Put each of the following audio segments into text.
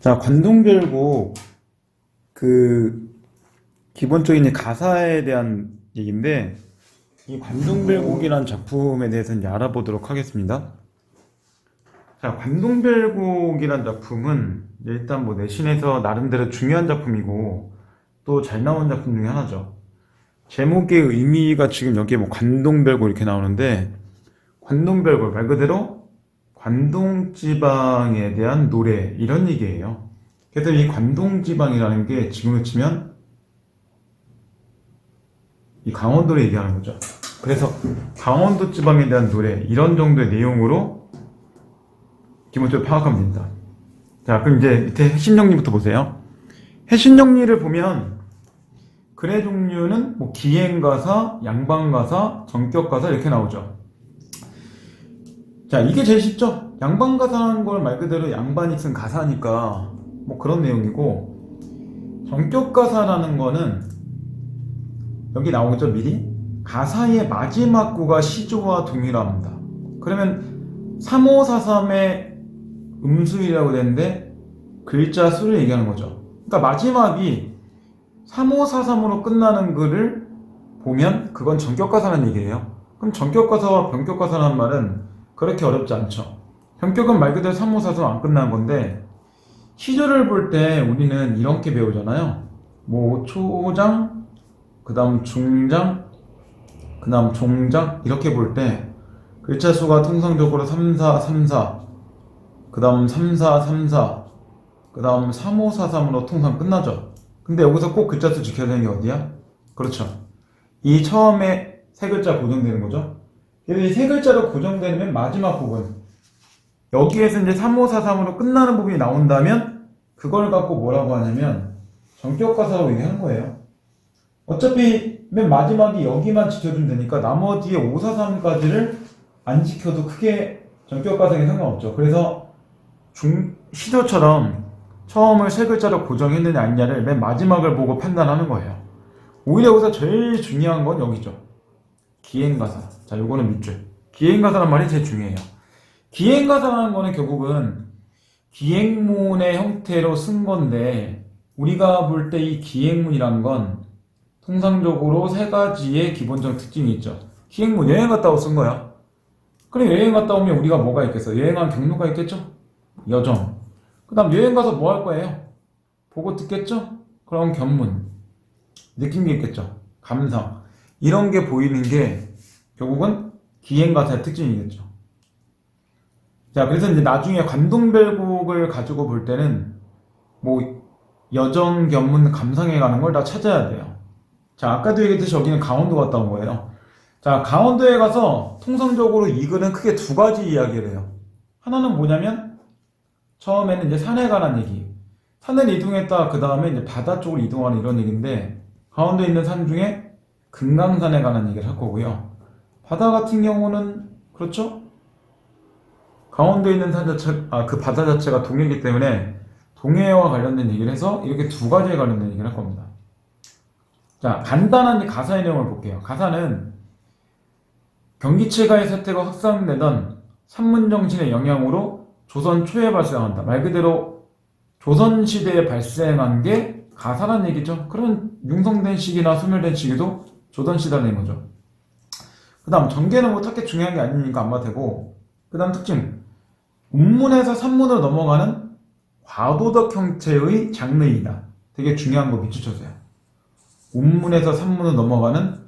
자, 관동별곡 그 기본적인 이 가사에 대한 얘기인데, 이 관동별곡이라는 작품에 대해서 이제 알아보도록 하겠습니다. 자, 관동별곡이라는 작품은 일단 뭐 내신에서 나름대로 중요한 작품이고 또 잘 나온 작품 중에 하나죠. 제목의 의미가 지금 여기에 뭐 관동별곡 이렇게 나오는데, 관동별곡 말 그대로 관동지방에 대한 노래 이런 얘기예요. 그래서 이 관동지방이라는 게 지금으로 치면 이 강원도를 얘기하는 거죠. 그래서 강원도 지방에 대한 노래 이런 정도의 내용으로 기본적으로 파악하면 됩니다. 자, 그럼 이제 밑에 핵심 정리부터 보세요. 핵심 정리를 보면 글의 종류는 뭐 기행가사, 양반가사, 전격가사 이렇게 나오죠. 자, 이게 제일 쉽죠? 양반가사라는 걸 말 그대로 양반이 쓴 가사니까 뭐 그런 내용이고, 전격가사라는 거는 여기 나오죠, 미리? 가사의 마지막 구가 시조와 동일합니다. 그러면 3543의 음수이라고 되는데 글자 수를 얘기하는 거죠. 그러니까 마지막이 3543으로 끝나는 글을 보면 그건 전격가사라는 얘기예요. 그럼 전격가사와 변격가사라는 말은 그렇게 어렵지 않죠. 변격은 말 그대로 3543으로 안 끝나는 건데, 시조를 볼 때 우리는 이렇게 배우잖아요. 뭐 초장, 그 다음 중장, 그 다음 종장 이렇게 볼 때 글자 수가 통상적으로 3, 4, 3, 4, 그 다음 3, 4, 3, 4, 그 다음 3, 5, 4, 3으로 통상 끝나죠. 근데 여기서 꼭 글자 수 지켜야 되는 게 어디야? 그렇죠. 이 처음에 세 글자 고정되는 거죠. 그래서 이 세 글자로 고정되는 맨 마지막 부분, 여기에서 이제 3, 5, 4, 3으로 끝나는 부분이 나온다면 그걸 갖고 뭐라고 하냐면 전격가사라고 얘기하는 거예요. 어차피 맨 마지막이 여기만 지켜주면 되니까 나머지의 5, 4, 3까지를 안 지켜도 크게 전격가사에 상관없죠. 그래서 시조처럼 처음을 세 글자로 고정했느냐 아니냐를 맨 마지막을 보고 판단하는 거예요. 오히려 여기서 제일 중요한 건 여기죠. 기행가사. 자, 요거는 밑줄. 기행가사란 말이 제일 중요해요. 기행가사라는 거는 결국은 기행문의 형태로 쓴 건데, 우리가 볼 때 이 기행문이란 건 통상적으로 세 가지의 기본적 특징이 있죠. 기행문, 여행 갔다 오고 쓴 거야. 그럼 여행 갔다 오면 우리가 뭐가 있겠어? 여행한 경로가 있겠죠? 여정. 그 다음 여행 가서 뭐 할 거예요? 보고 듣겠죠? 그럼 견문. 느낀 게 있겠죠? 감상. 이런 게 보이는 게 결국은 기행가사의 특징이겠죠. 자, 그래서 이제 나중에 관동별곡을 가지고 볼 때는 뭐 여정, 견문, 감상에 가는 걸 다 찾아야 돼요. 자, 아까도 얘기했듯이 여기는 강원도 갔다 온 거예요. 자, 강원도에 가서 통상적으로 이 글은 크게 두 가지 이야기를 해요. 하나는 뭐냐면 처음에는 이제 산에 관한 얘기. 산을 이동했다, 그 다음에 이제 바다 쪽으로 이동하는 이런 얘기인데, 강원도에 있는 산 중에 금강산에 관한 얘기를 할 거고요. 바다 같은 경우는 그렇죠? 강원도에 있는 산 자체, 그 바다 자체가 동해이기 때문에 동해와 관련된 얘기를 해서 이렇게 두 가지에 관련된 얘기를 할 겁니다. 자, 간단한 가사의 내용을 볼게요. 가사는 경기체가의 사태가 확산되던 산문정신의 영향으로 조선 초에 발생한다. 말 그대로 조선시대에 발생한 게 가사란 얘기죠. 그러면 융성된 시기나 소멸된 시기도 조선시대라는 거죠. 그 다음 전개는 뭐 딱히 중요한 게 아니니까 안 봐도 되고, 그 다음 특징, 운문에서 산문으로 넘어가는 과도덕 형태의 장르이다. 되게 중요한 거 밑줄 쳐주세요. 운문에서 산문으로 넘어가는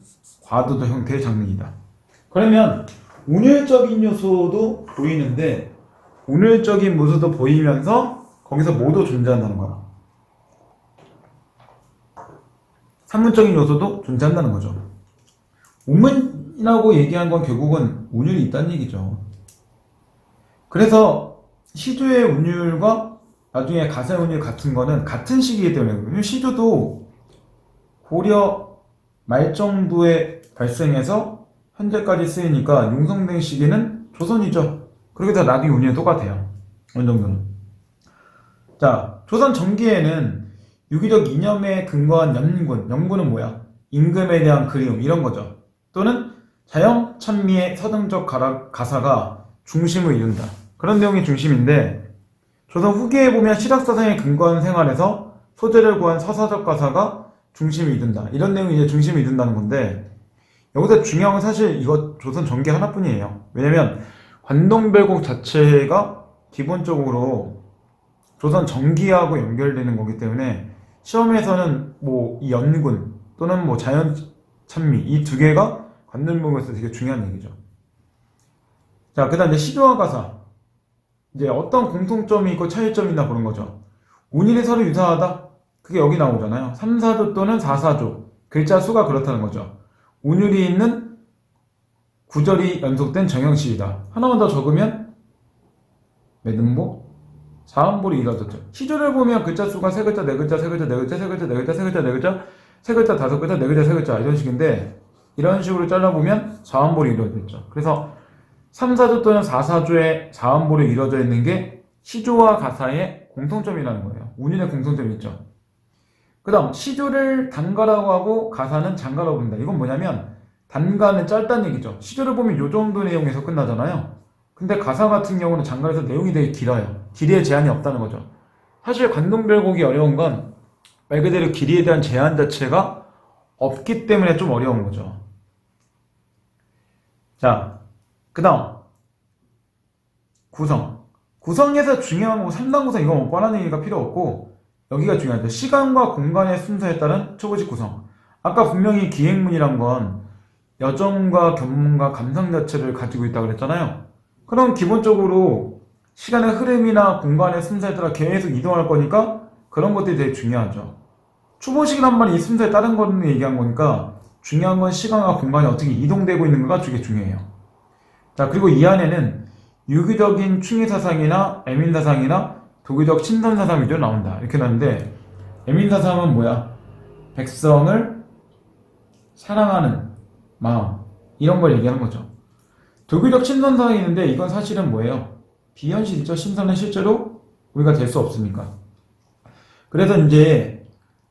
과도덕 형태의 장르이다. 그러면 운율적인 요소도 보이는데, 운율적인 모습도 보이면서 거기서 뭐도 존재한다는 거야. 산문적인 요소도 존재한다는 거죠. 운문이라고 얘기한 건 결국은 운율이 있다는 얘기죠. 그래서 시조의 운율과 나중에 가사의 운율 같은 거는 같은 시기이기 때문에, 시조도 고려 말 정도에 발생해서 현재까지 쓰이니까 융성된 시기는 조선이죠. 그렇게 해서 나중에 운율이 똑같아요. 어느 정도는. 자, 조선 전기에는 유기적 이념에 근거한 연군. 연군은 뭐야? 임금에 대한 그리움 이런 거죠. 또는 자영 찬미의 서등적 가사가 중심을 이룬다. 그런 내용이 중심인데, 조선 후기에 보면 실학사상에 근거한 생활에서 소재를 구한 서사적 가사가 중심을 이룬다. 이런 내용이 이제 중심을 이룬다는 건데, 여기서 중요한 건 사실 이거 조선 전기 하나뿐이에요. 왜냐면 관동별곡 자체가 기본적으로 조선 전기하고 연결되는 거기 때문에 시험에서는 뭐 이 연군 또는 뭐 자연 찬미 이 두 개가 관동별곡에서 되게 중요한 얘기죠. 자, 그다음 이제 시조와 가사. 이제 어떤 공통점이 있고 차이점이 있나 보는 거죠. 운율이 서로 유사하다? 그게 여기 나오잖아요. 3, 4조 또는 4, 4조. 글자 수가 그렇다는 거죠. 운율이 있는 구절이 연속된 정형시이다. 하나만 더 적으면 매듭모, 사음볼이 이루어졌죠. 시조를 보면 글자 수가 세 글자, 네 글자, 세 글자, 네 글자, 세 글자, 네 글자, 세 글자, 네 글자, 세 글자, 다섯 글자, 네 글자, 세 글자 이런 식인데 이런 식으로 잘라보면 사음볼이 이루어졌죠. 그래서 3, 4조 또는 4, 4조의 사음볼이 이루어져 있는 게 시조와 가사의 공통점이라는 거예요. 운율의 공통점이 있죠. 그 다음 시조를 단가라고 하고 가사는 장가라고 부른다. 이건 뭐냐면 단가는 짧다는 얘기죠. 시조를 보면 요 정도 내용에서 끝나잖아요. 근데 가사 같은 경우는 장가에서 내용이 되게 길어요. 길이에 제한이 없다는 거죠. 사실 관동별곡이 어려운 건 말 그대로 길이에 대한 제한 자체가 없기 때문에 좀 어려운 거죠. 자, 그 다음 구성. 구성에서 중요한 거 3단 구성 이거 뭐 뻔한 얘기가 필요 없고 여기가 중요하죠. 시간과 공간의 순서에 따른 초고식 구성. 아까 분명히 기행문이란 건 여정과 견문과 감상 자체를 가지고 있다고 그랬잖아요. 그럼 기본적으로 시간의 흐름이나 공간의 순서에 따라 계속 이동할 거니까 그런 것들이 되게 중요하죠. 초보식이란 말이 이 순서에 따른 거는 얘기한 거니까 중요한 건 시간과 공간이 어떻게 이동되고 있는가가 되게 중요해요. 자, 그리고 이 안에는 유기적인 충의사상이나 애민사상이나 도기적 신선사상 위주로 나온다. 이렇게 나오는데 애민사상은 뭐야? 백성을 사랑하는 마음 이런 걸 얘기하는 거죠. 도기적 신선사상이 있는데 이건 사실은 뭐예요? 비현실이죠. 신선은 실제로 우리가 될 수 없으니까. 그래서 이제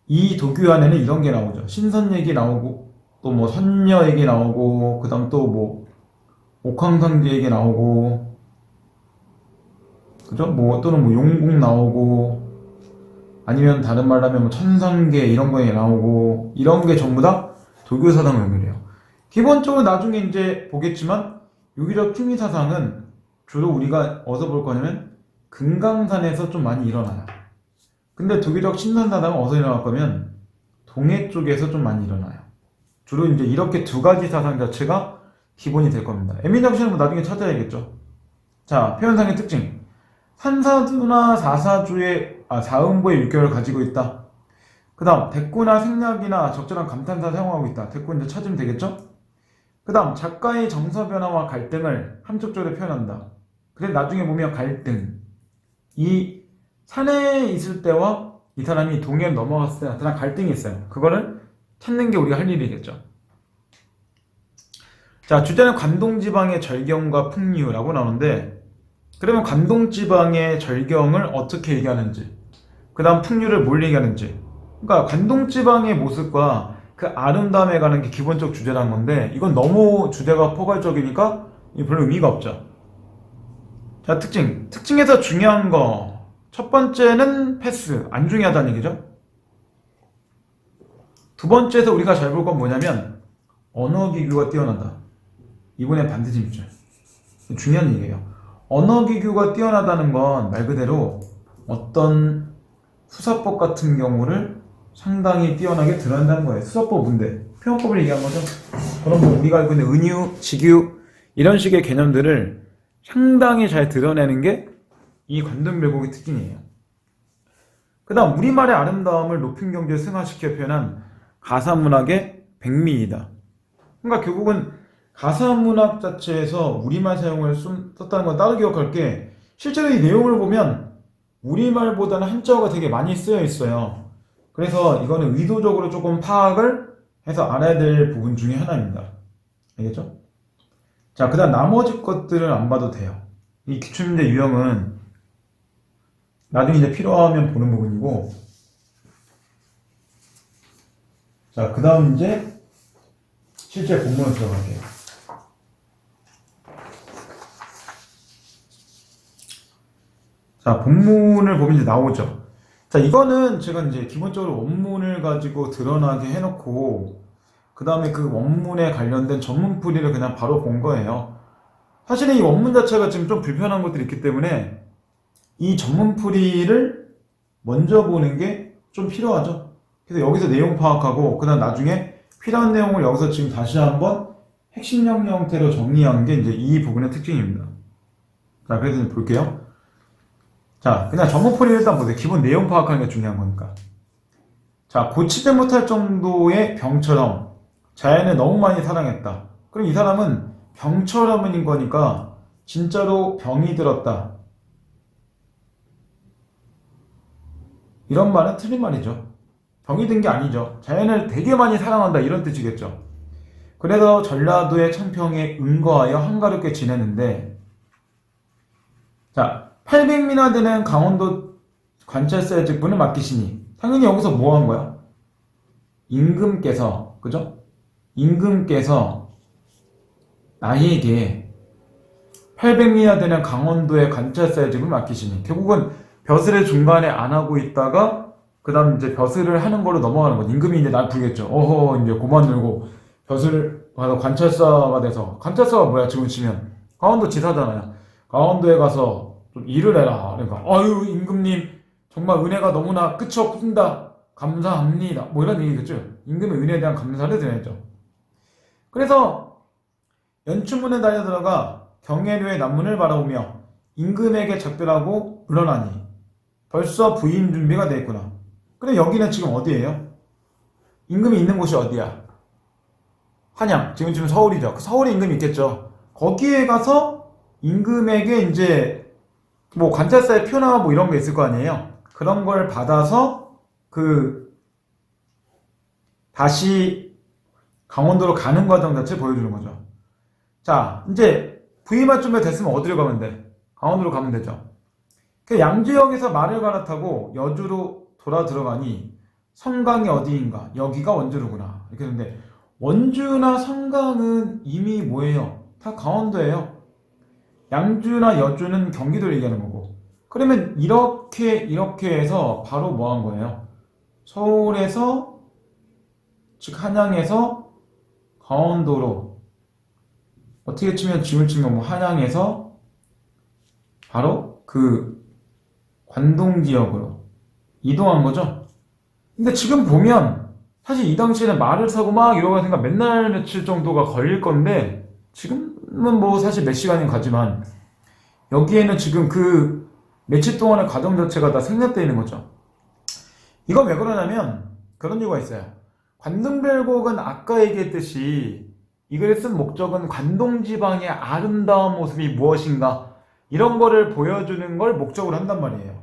이 도교 안에는 이런 게 나오죠. 신선 얘기 나오고 또 뭐 선녀 얘기 나오고 그 다음 또 뭐 옥황상제 얘기 나오고 그죠? 뭐 또는 뭐 용궁 나오고 아니면 다른 말로 하면 뭐 천상계 이런 거에 나오고 이런 게 전부 다 도교 사상을 연결해요. 기본적으로 나중에 이제 보겠지만 유기적 충의 사상은 주로 우리가 어디서 볼 거냐면 금강산에서 좀 많이 일어나요. 근데 도기적 신선 사상은 어디서 일어날 거면 동해 쪽에서 좀 많이 일어나요. 주로 이제 이렇게 두 가지 사상 자체가 기본이 될 겁니다. 애민정신은 뭐 나중에 찾아야겠죠. 자, 표현상의 특징. 산사주나 사사주의 사음보의 율결을 가지고 있다. 그 다음 대꾸나 생략이나 적절한 감탄사 사용하고 있다. 대꾸 이제 찾으면 되겠죠? 그 다음 작가의 정서 변화와 갈등을 함축적으로 표현한다. 그래 나중에 보면 갈등 이 산에 있을 때와 이 사람이 동해에 넘어갔을 때 나타난 갈등이 있어요. 그거를 찾는 게 우리가 할 일이겠죠. 자, 주제는 관동지방의 절경과 풍류라고 나오는데 그러면 관동지방의 절경을 어떻게 얘기하는지 그 다음 풍류를 뭘 얘기하는지 그러니까 관동지방의 모습과 그 아름다움에 관한 게 기본적 주제라는 건데 이건 너무 주제가 포괄적이니까 별로 의미가 없죠. 자, 특징에서 중요한 거 첫 번째는 패스, 안 중요하다는 얘기죠. 두 번째에서 우리가 잘 볼 건 뭐냐면 언어기교가 뛰어나다. 이번에 반드시 입죠. 중요한 얘기예요. 언어기교가 뛰어나다는 건 말 그대로 어떤 수사법 같은 경우를 상당히 뛰어나게 드러낸다는 거예요. 수사법 문제, 표현법을 얘기한 거죠. 그럼 뭐 우리가 알고 있는 은유, 직유 이런 식의 개념들을 상당히 잘 드러내는 게 이 관동별곡의 특징이에요. 그 다음 우리말의 아름다움을 높은 경지에 승화시켜 표현한 가사문학의 백미이다. 그러니까 결국은 가사문학 자체에서 우리말 사용을 썼다는 건 따로 기억할 게 실제로 이 내용을 보면 우리말보다는 한자어가 되게 많이 쓰여 있어요. 그래서 이거는 의도적으로 조금 파악을 해서 알아야 될 부분 중에 하나입니다. 알겠죠? 자, 그 다음 나머지 것들은 안 봐도 돼요. 이 기출문제 유형은 나중에 이제 필요하면 보는 부분이고 자, 그 다음 이제 실제 본문으로 들어갈게요. 자, 본문을 보면 이제 나오죠. 자, 이거는 제가 이제 기본적으로 원문을 가지고 드러나게 해놓고, 그 다음에 그 원문에 관련된 전문풀이를 그냥 바로 본 거예요. 사실은 이 원문 자체가 지금 좀 불편한 것들이 있기 때문에, 이 전문풀이를 먼저 보는 게 좀 필요하죠. 그래서 여기서 내용 파악하고, 그 다음 나중에 필요한 내용을 여기서 지금 다시 한번 핵심 명령 형태로 정리한 게 이제 이 부분의 특징입니다. 자, 그래서 이제 볼게요. 자, 그냥 전문풀이 일단 보세요. 기본 내용 파악하는 게 중요한 거니까. 자, 고치지 못할 정도의 병처럼 자연을 너무 많이 사랑했다. 그럼 이 사람은 병처럼인 거니까 진짜로 병이 들었다. 이런 말은 틀린 말이죠. 병이 든 게 아니죠. 자연을 되게 많이 사랑한다 이런 뜻이겠죠. 그래서 전라도의 천평에 응거하여 한가롭게 지내는데, 자, 800미나 되는 강원도 관찰사의 직분을 맡기시니, 당연히 여기서 뭐 한 거야? 임금께서, 그죠? 임금께서 나에게 800미나 되는 강원도의 관찰사의 직분을 맡기시니, 결국은 벼슬을 중간에 안 하고 있다가 그 다음 이제 벼슬을 하는 걸로 넘어가는 거지. 임금이 이제 날 부르겠죠. 어허, 이제 고만 들고 벼슬을 가서 관찰사가 돼서, 관찰사가 뭐야 지금 치면 강원도 지사잖아요. 강원도에 가서 좀 일을 해라. 그러니까 아유 임금님 정말 은혜가 너무나 끝이 없습니다. 감사합니다. 뭐 이런 얘기겠죠. 임금의 은혜에 대한 감사를 드려야죠. 그래서 연춘문에 달려들어가 경계료의 남문을 바라보며 임금에게 작별하고 물러나니 벌써 부임 준비가 되어 있구나. 근데 여기는 지금 어디예요? 임금이 있는 곳이 어디야? 한양. 지금 서울이죠. 그 서울에 임금이 있겠죠. 거기에 가서 임금에게 이제 뭐 관찰사의 표나 뭐 이런 게 있을 거 아니에요. 그런 걸 받아서 다시 강원도로 가는 과정 자체를 보여주는 거죠. 자, 이제 부임할 준비가 됐으면 어디로 가면 돼? 강원도로 가면 되죠. 그 양주역에서 말을 갈아타고 여주로 돌아 들어가니 성강이 어디인가? 여기가 원주로구나. 이렇게 했는데, 원주나 성강은 이미 뭐예요? 다 강원도예요. 양주나 여주는 경기도를 얘기하는 거고. 그러면 이렇게 해서 바로 뭐 한 거예요? 서울에서, 즉 한양에서 강원도로, 어떻게 치면 지금 치면 뭐 한양에서 바로 그 관동 지역으로 이동한 거죠. 근데 지금 보면 사실 이 당시에는 말을 사고 막 이러고 하니까 맨날 며칠 정도가 걸릴 건데, 지금은 뭐 사실 몇 시간이 가지만 여기에는 지금 그 며칠 동안의 과정 자체가 다 생략되어 있는 거죠. 이건 왜 그러냐면 그런 이유가 있어요. 관동별곡은 아까 얘기했듯이 이 글을 쓴 목적은 관동지방의 아름다운 모습이 무엇인가 이런 거를 보여주는 걸 목적으로 한단 말이에요.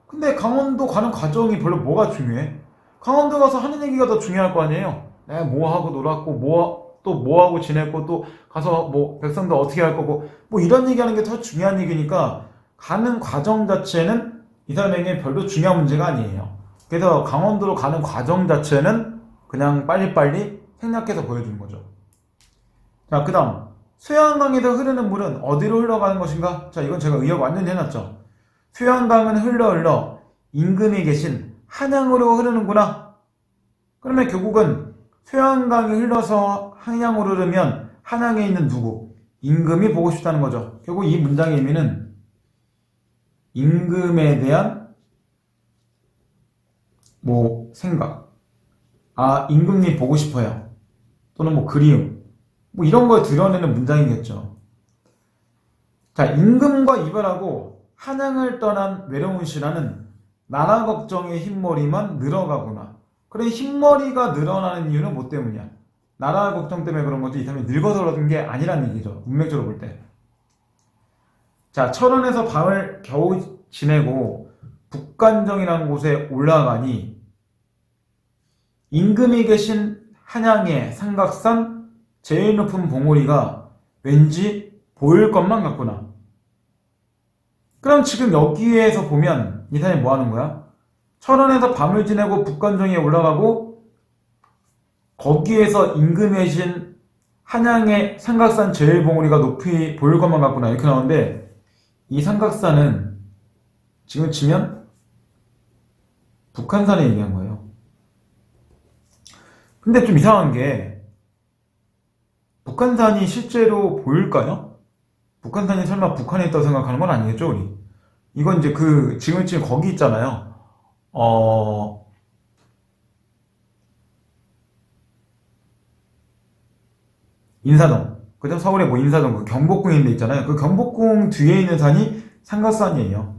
근데 강원도 가는 과정이 별로 뭐가 중요해? 강원도 가서 하는 얘기가 더 중요할 거 아니에요? 내가 뭐 하고 놀았고, 또 뭐 하고 지냈고, 또 가서 뭐 백성들 어떻게 할 거고, 뭐 이런 얘기하는 게 더 중요한 얘기니까 가는 과정 자체는 이 사람에게 별로 중요한 문제가 아니에요. 그래서 강원도로 가는 과정 자체는 그냥 빨리빨리 생략해서 보여주는 거죠. 자, 그 다음 수양강에서 흐르는 물은 어디로 흘러가는 것인가? 자, 이건 제가 의역 완전히 해놨죠. 수양강은 흘러 임금이 계신 한양으로 흐르는구나. 그러면 결국은 수양강이 흘러서 한양으로 흐르면 한양에 있는 누구? 임금이 보고 싶다는 거죠. 결국 이 문장의 의미는 임금에 대한 뭐 생각, 임금님 보고 싶어요, 또는 뭐 그리움, 뭐 이런 걸 드러내는 문장이겠죠. 자, 임금과 이별하고 한양을 떠난 외로운 신하는 나라 걱정의 흰머리만 늘어가구나. 그래, 흰머리가 늘어나는 이유는 뭐 때문이야? 나라 걱정 때문에 그런 거지, 이 사람이 늙어서 그런 게 아니란 얘기죠, 문맥적으로 볼 때. 자, 철원에서 밤을 겨우 지내고 북간정이라는 곳에 올라가니 임금이 계신 한양의 삼각산 제일 높은 봉우리가 왠지 보일 것만 같구나. 그럼 지금 여기에서 보면 이 사람이 뭐 하는 거야? 철원에서 밤을 지내고 북간정에 올라가고 거기에서 임금이 계신 한양의 삼각산 제일 봉우리가 높이 보일 것만 같구나, 이렇게 나오는데, 이 삼각산은 지금 치면 북한산에 얘기한 거예요. 근데 좀 이상한 게 북한산이 실제로 보일까요? 북한산이 설마 북한에 있다고 생각하는 건 아니겠죠, 우리? 이건 이제 지금 거기 있잖아요. 인사동. 그죠? 서울에 뭐 인사동, 경복궁 데 있잖아요. 그 경복궁 뒤에 있는 산이 삼각산이에요.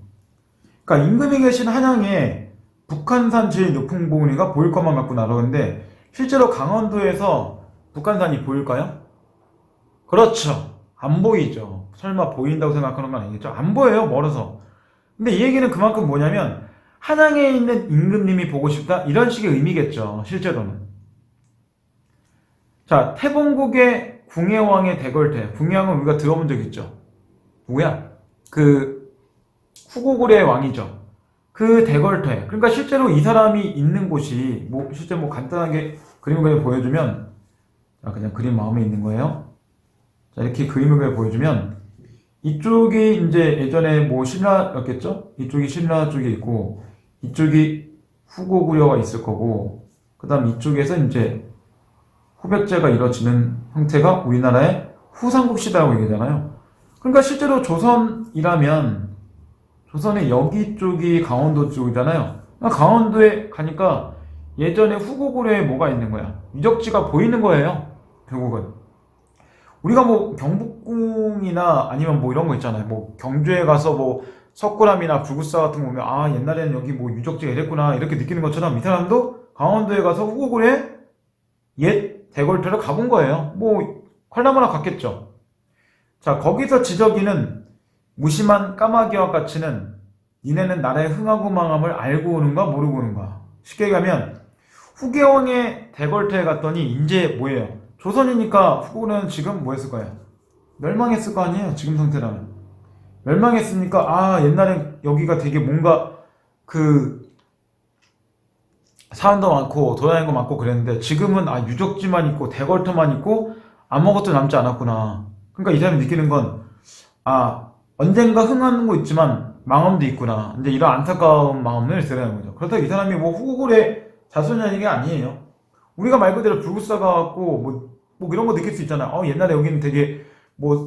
그러니까 임금이 계신 한양에 북한산 제일 높은 봉우리가 보일 것만 같고 날아오는데 실제로 강원도에서 북한산이 보일까요? 그렇죠. 안 보이죠. 설마 보인다고 생각하는 건 아니겠죠? 안 보여요, 멀어서. 근데 이 얘기는 그만큼 뭐냐면 한양에 있는 임금님이 보고 싶다? 이런 식의 의미겠죠, 실제로는. 자, 태봉국의 궁예왕의 대궐태. 궁예왕은 우리가 들어본 적 있죠? 누구야? 후고구려의 왕이죠. 그 대궐태. 그러니까 실제로 이 사람이 있는 곳이 실제 간단하게 그림을 보여주면, 자, 그냥 그림 마음에 있는 거예요. 자, 이렇게 그림을 보여주면 이쪽이 이제 예전에 신라였겠죠? 이쪽이 신라 쪽에 있고 이쪽이 후고구려가 있을 거고, 그 다음 이쪽에서 이제 후백제가 이루어지는 형태가 우리나라의 후삼국시다라고 얘기하잖아요. 그러니까 실제로 조선이라면 조선의 여기 쪽이 강원도 쪽이잖아요. 그러니까 강원도에 가니까 예전에 후고구려에 뭐가 있는 거야? 유적지가 보이는 거예요, 결국은. 우리가 경복궁이나 아니면 이런 거 있잖아요. 경주에 가서 석굴암이나 불구사 같은 거 보면, 아, 옛날에는 여기 유적지가 이랬구나, 이렇게 느끼는 것처럼 이 사람도 강원도에 가서 후고구려에 옛 대궐태를 가본 거예요. 콜라모나 갔겠죠. 자, 거기서 지저귀는 무심한 까마귀와 까치는 니네는 나라의 흥하고 망함을 알고 오는가 모르고 오는가. 쉽게 가면 후계왕의 대궐태에 갔더니 이제 뭐예요? 조선이니까 후고는 지금 뭐 했을 거예요? 멸망했을 거 아니에요, 지금 상태라면. 멸망했으니까, 아, 옛날엔 여기가 되게 뭔가 사람도 많고 돌아다니는 거 많고 그랬는데 지금은 유적지만 있고 대궐터만 있고 아무것도 남지 않았구나. 그러니까 이 사람이 느끼는 건, 언젠가 흥하는 거 있지만 망함도 있구나. 이제 이런 안타까운 마음을 드러내는 거죠. 그렇다고 이 사람이 후고구려의 자손이 아니에요. 우리가 말 그대로 불구사가 갖고 이런 거 느낄 수 있잖아요. 옛날에 여기는 되게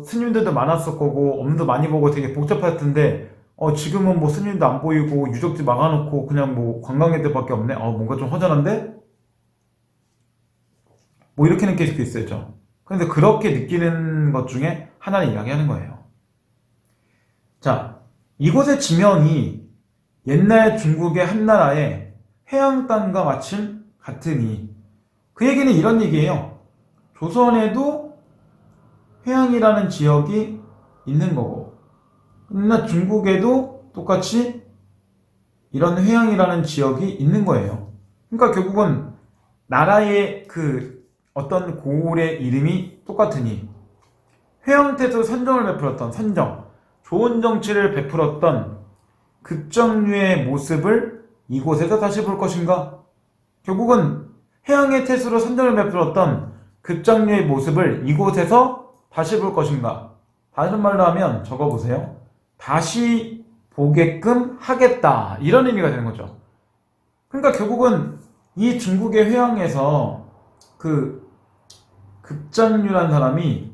스님들도 많았을 거고 엄도 많이 보고 되게 복잡할 텐데 지금은 스님도 안 보이고 유적지 막아놓고 그냥 관광객들밖에 없네. 뭔가 좀 허전한데? 이렇게 느낄 수 있어요. 그런데 그렇게 느끼는 것 중에 하나를 이야기하는 거예요. 자, 이곳의 지명이 옛날 중국의 한나라의 회양 땅과 마침 같으니, 그 얘기는 이런 얘기예요. 조선에도 회양이라는 지역이 있는 거고, 그러나 중국에도 똑같이 이런 회양이라는 지역이 있는 거예요. 그러니까 결국은 나라의 어떤 고을의 이름이 똑같으니, 회양태도 선정을 베풀었던 좋은 정치를 베풀었던 급정류의 모습을 이곳에서 다시 볼 것인가? 결국은 회양의 태수로 선정을 베풀었던 급정류의 모습을 이곳에서 다시 볼 것인가? 다른 말로 하면 적어보세요. 다시 보게끔 하겠다, 이런 의미가 되는 거죠. 그러니까 결국은 이 중국의 회양에서 급정류라는 사람이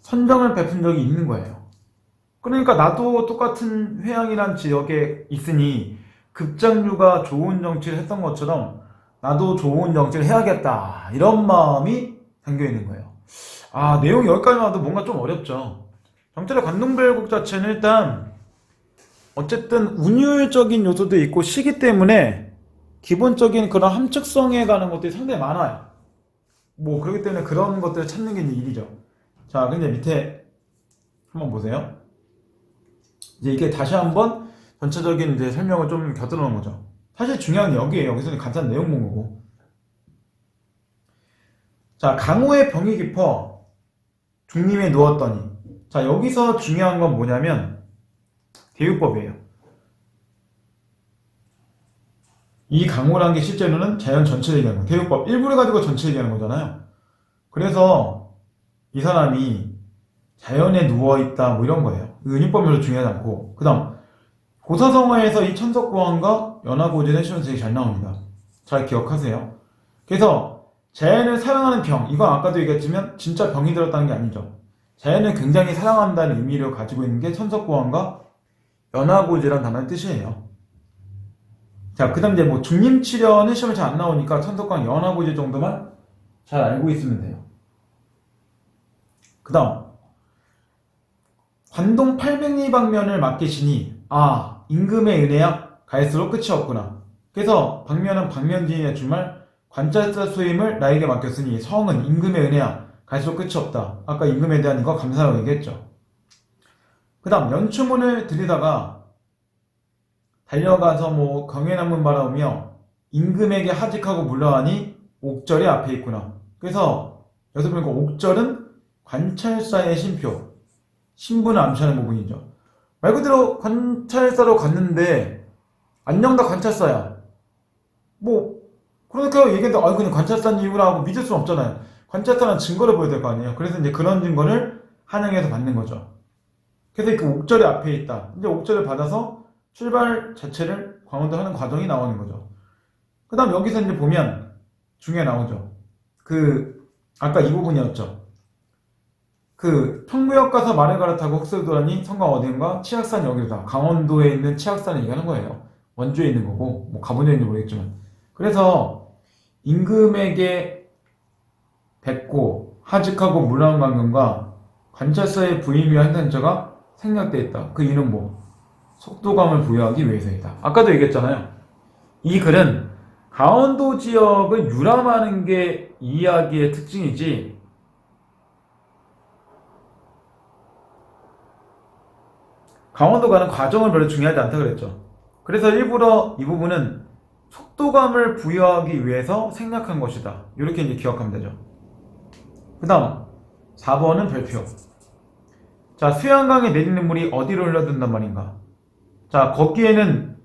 선정을 베푼 적이 있는 거예요. 그러니까 나도 똑같은 회양이란 지역에 있으니 급정류가 좋은 정치를 했던 것처럼 나도 좋은 정치를 해야겠다, 이런 마음이 담겨 있는 거예요. 내용 여기까지만 와도 뭔가 좀 어렵죠. 정찰의 관동별곡 자체는 일단 어쨌든 운율적인 요소도 있고 시기 때문에 기본적인 그런 함축성에 가는 것들이 상당히 많아요. 그렇기 때문에 그런 것들을 찾는 게 이제 일이죠. 자, 근데 밑에 한번 보세요. 이제 이게 다시 한번 전체적인 이제 설명을 좀 곁들여 놓은 거죠. 사실 중요한 게 여기에요. 여기서는 간단한 내용 본 거고. 자, 강호의 병이 깊어 중림에 누웠더니. 자, 여기서 중요한 건 뭐냐면 대유법이에요. 이 강호라는 게 실제로는 자연 전체를 얘기하는 거예요. 대유법 일부를 가지고 전체 얘기하는 거잖아요. 그래서 이 사람이 자연에 누워있다 이런 거예요. 은유법 별로 중요하지 않고. 그 다음 고사성어에서 이 천석고환과 연화고지는 시험에서 되게 잘 나옵니다. 잘 기억하세요. 그래서 자연을 사랑하는 병, 이건 아까도 얘기했지만 진짜 병이 들었다는 게 아니죠. 자연을 굉장히 사랑한다는 의미를 가지고 있는 게 천석고환과 연화고지라는 단어의 뜻이에요. 자, 그 다음 이제 뭐 중림치려는 시험에 잘 안 나오니까 천석고환, 연화고지 정도만 잘 알고 있으면 돼요. 그 다음 관동 800리 방면을 맡기시니 임금의 은혜야 갈수록 끝이 없구나. 그래서 방면은 방면진의 주말 관찰사 수임을 나에게 맡겼으니 성은 임금의 은혜야 갈수록 끝이 없다. 아까 임금에 대한 이거 감사라고 얘기했죠. 그 다음 연추문을 들이다가 달려가서 뭐 경외나문 바라보며 임금에게 하직하고 물러가니 옥절이 앞에 있구나. 그래서 여기서 보니까 옥절은 관찰사의 신표, 신분을 암시하는 부분이죠. 말 그대로 관찰사로 갔는데 안녕 다 관찰사야. 뭐 그러니까 얘기했는데 그냥 관찰사인 이유라 하고 믿을 수는 없잖아요. 관찰사는 증거를 보여야 될 거 아니에요. 그래서 이제 그런 증거를 한양에서 받는 거죠. 그래서 그 옥절이 앞에 있다. 이제 옥절을 받아서 출발 자체를 광원도 하는 과정이 나오는 거죠. 그 다음 여기서 이제 보면 중에 나오죠. 아까 이 부분이었죠. 평무역 가서 말을 갈아타고 흑수를 돌아니 성강 어딘가 치악산 여기다. 강원도에 있는 치악산을 얘기하는 거예요. 원주에 있는 거고, 뭐 가본 적인지 모르겠지만. 그래서 임금에게 뱉고 하직하고 물러난 관금과 관찰사의 부임이 한 단자가 생략되어 있다. 그 이유는 뭐? 속도감을 부여하기 위해서이다. 아까도 얘기했잖아요. 이 글은 강원도 지역을 유람하는 게 이 이야기의 특징이지 강원도 가는 과정을 별로 중요하지 않다 그랬죠. 그래서 일부러 이 부분은 속도감을 부여하기 위해서 생략한 것이다. 이렇게 이제 기억하면 되죠. 그 다음 4번은 별표. 자, 수양강에 내리는 물이 어디로 흘러든단 말인가? 자, 거기에는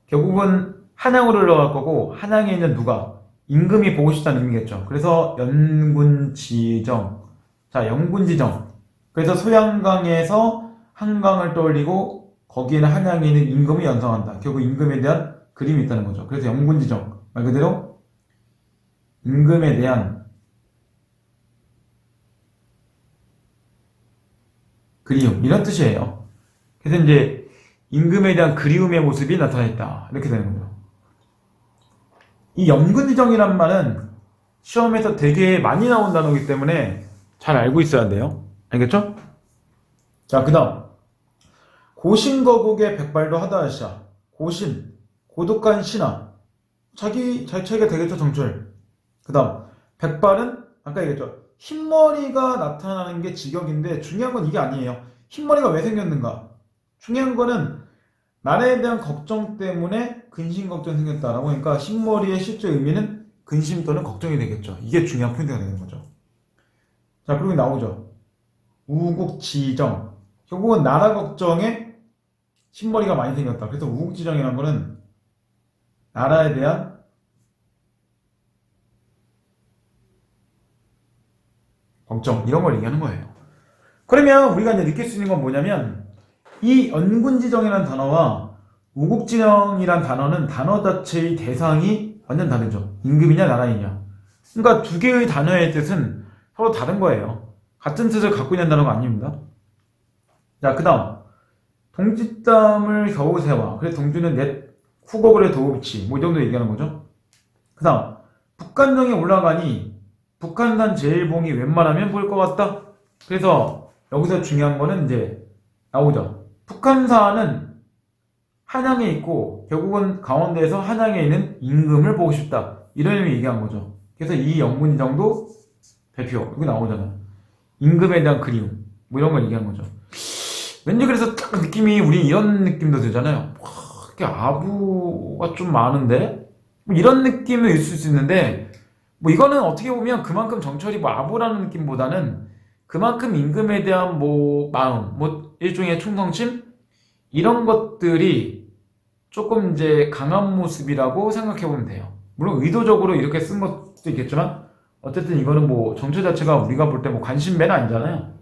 결국은 한양으로 흘러갈 거고 한양에 있는 누가? 임금이 보고 싶다는 의미겠죠. 그래서 연군지정. 자, 연군지정. 그래서 소양강에서 한강을 떠올리고 거기에는 한양에 있는 임금이 연상한다. 결국 임금에 대한 그림이 있다는 거죠. 그래서 연군지정. 말 그대로 임금에 대한 그리움. 이런 뜻이에요. 그래서 이제 임금에 대한 그리움의 모습이 나타났다. 이렇게 되는 거죠. 이 연군지정이란 말은 시험에서 되게 많이 나온 단어이기 때문에 잘 알고 있어야 돼요. 알겠죠? 자, 그 다음 고신거국의 백발도 하다하시아. 고신, 고독한 신하. 자기가 되겠죠, 정철. 그 다음 백발은 아까 얘기했죠. 흰머리가 나타나는 게 직역인데 중요한 건 이게 아니에요. 흰머리가 왜 생겼는가? 중요한 거는 나라에 대한 걱정 때문에 근심 걱정이 생겼다라고 하니까 흰머리의 실제 의미는 근심 또는 걱정이 되겠죠. 이게 중요한 포인트가 되는 거죠. 자, 그리고 나오죠. 우국지정. 결국은 나라 걱정에 흰머리가 많이 생겼다. 그래서 우국지정이라는 거는 나라에 대한 걱정, 이런 걸 얘기하는 거예요. 그러면 우리가 이제 느낄 수 있는 건 뭐냐면 이 연군지정이라는 단어와 우국지정이라는 단어는 단어 자체의 대상이 완전 다르죠. 임금이냐 나라이냐. 그러니까 두 개의 단어의 뜻은 서로 다른 거예요. 같은 뜻을 갖고 있는 단어가 아닙니다. 자, 그 다음 동짓담을 겨우 세와. 그래서 동주는 넷 후곡을 도우비치. 뭐 이 정도 얘기하는 거죠. 그 다음 북한정에 올라가니 북한산 제일봉이 웬만하면 보일 것 같다. 그래서 여기서 중요한 거는 이제 나오죠. 북한산은 한양에 있고 결국은 강원도에서 한양에 있는 임금을 보고 싶다. 이런 의미 얘기한 거죠. 그래서 이 연군지정도 대표 여기 나오잖아요. 임금에 대한 그리움 뭐 이런 걸 얘기한 거죠. 왠지 그래서 딱 느낌이 우리 이런 느낌도 들잖아요. 와, 이게 아부가 좀 많은데 뭐 이런 느낌도 있을 수 있는데 뭐 이거는 어떻게 보면 그만큼 정철이 뭐 아부라는 느낌보다는 그만큼 임금에 대한 뭐 마음, 뭐 일종의 충성심 이런 것들이 조금 이제 강한 모습이라고 생각해 보면 돼요. 물론 의도적으로 이렇게 쓴 것도 있겠지만 어쨌든 이거는 뭐 정철 자체가 우리가 볼 때 뭐 관심매는 아니잖아요.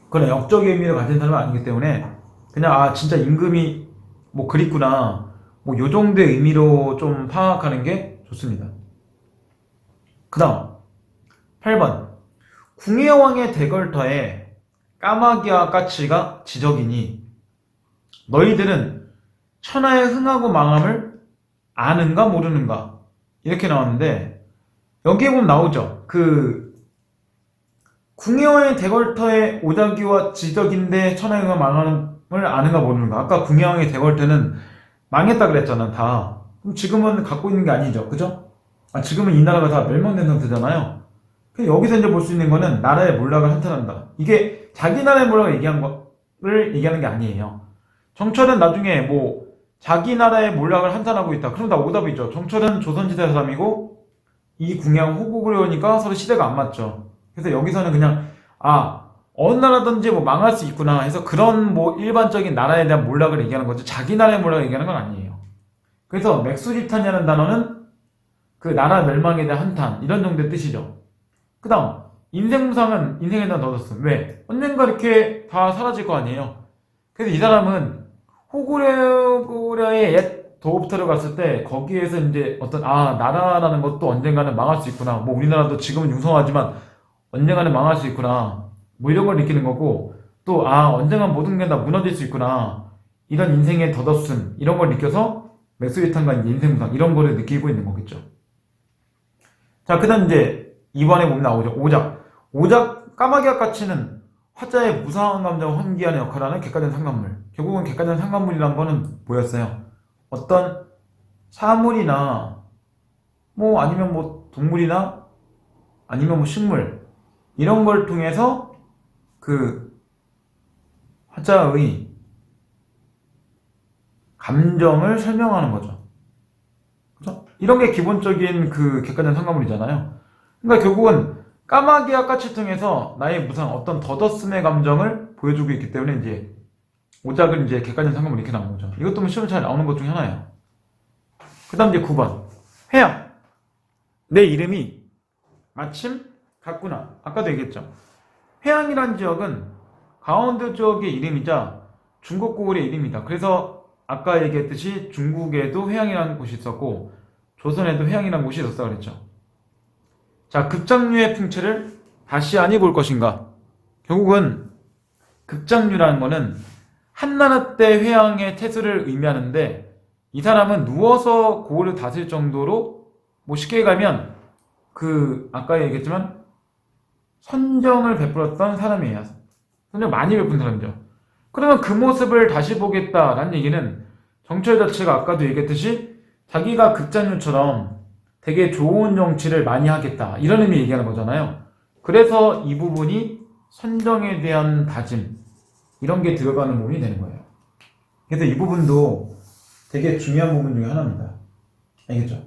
그런 역적 의미를 가진 사람은 아니기 때문에 그냥 아 진짜 임금이 뭐 그립구나 뭐 요 정도의 의미로 좀 파악하는 게 좋습니다. 그 다음 8번 궁예왕의 대걸터에 까마귀와 까치가 지적이니 너희들은 천하의 흥하고 망함을 아는가 모르는가 이렇게 나왔는데 여기에 보면 나오죠. 그 궁예왕의 대걸터에 오작이와 지적인데 천하의 흥하고 망함을 아는가 모르는가. 아까 궁예왕의 대걸터는 망했다 그랬잖아 다. 그럼 지금은 갖고 있는 게 아니죠. 그죠? 지금은 이 나라가 다 멸망된 상태잖아요. 여기서 이제 볼 수 있는 거는 나라의 몰락을 한탄한다. 이게 자기 나라의 몰락을 얘기하는 게 아니에요. 정철은 나중에 뭐 자기 나라의 몰락을 한탄하고 있다. 그럼 다 오답이죠. 정철은 조선시대 사람이고 이 궁예왕 호국을 오니까 서로 시대가 안 맞죠. 그래서 여기서는 그냥 어느 나라든지 뭐 망할 수 있구나 해서 그런 뭐 일반적인 나라에 대한 몰락을 얘기하는 거죠. 자기 나라의 몰락을 얘기하는 건 아니에요. 그래서 맥수리탄이라는 단어는 그 나라 멸망에 대한 한탄 이런 정도의 뜻이죠. 그 다음 인생무상은 인생에 대한 더더씀. 왜? 언젠가 이렇게 다 사라질 거 아니에요. 그래서 이 사람은 호구려의 옛 도읍터를 갔을 때 거기에서 이제 어떤 나라라는 것도 언젠가는 망할 수 있구나. 뭐 우리나라도 지금은 융성하지만 언젠가는 망할 수 있구나. 뭐 이런 걸 느끼는 거고 또 언젠가 모든 게 다 무너질 수 있구나. 이런 인생의 더더씀 이런 걸 느껴서 맥스리탄과 인생무상 이런 거를 느끼고 있는 거겠죠. 자, 그 다음 이제 2번에 보면 나오죠. 오작, 까마귀와 까치는 화자의 무상한 감정을 환기하는 역할을 하는 객관적 상관물. 결국은 객관적 상관물이란 거는 뭐였어요? 어떤 사물이나 뭐 아니면 뭐 동물이나 아니면 뭐 식물 이런 걸 통해서 그 화자의 감정을 설명하는 거죠. 그죠? 이런 게 기본적인 그 객관적 상관물이잖아요. 그러니까 결국은 까마귀와 까치 통해서 나의 무상 어떤 더더씀의 감정을 보여주고 있기 때문에 이제 오작은 이제 객관적 상관물이 이렇게 나오는 거죠. 이것도 뭐 시험에 잘 나오는 것 중에 하나예요. 그 다음 이제 9번 회양. 내 이름이 마침 같구나. 아까도 얘기했죠. 회양이란 지역은 강원도 지역의 이름이자 중국 고을의 이름이다. 그래서 아까 얘기했듯이 중국에도 회양이라는 곳이 있었고 조선에도 회양이라는 곳이 있었다고 그랬죠. 자, 급장류의 풍채를 다시 아니 볼 것인가. 결국은 급장류라는 거는 한나라 때 회양의 태수를 의미하는데 이 사람은 누워서 고을을 다스릴 정도로 뭐 쉽게 가면 그 아까 얘기했지만 선정을 베풀었던 사람이에요. 선정 많이 베푼 사람이죠. 그러면 그 모습을 다시 보겠다라는 얘기는 정철 자체가 아까도 얘기했듯이 자기가 급장류처럼 되게 좋은 정치를 많이 하겠다 이런 의미 얘기하는 거잖아요. 그래서 이 부분이 선정에 대한 다짐 이런 게 들어가는 부분이 되는 거예요. 그래서 이 부분도 되게 중요한 부분 중에 하나입니다. 알겠죠?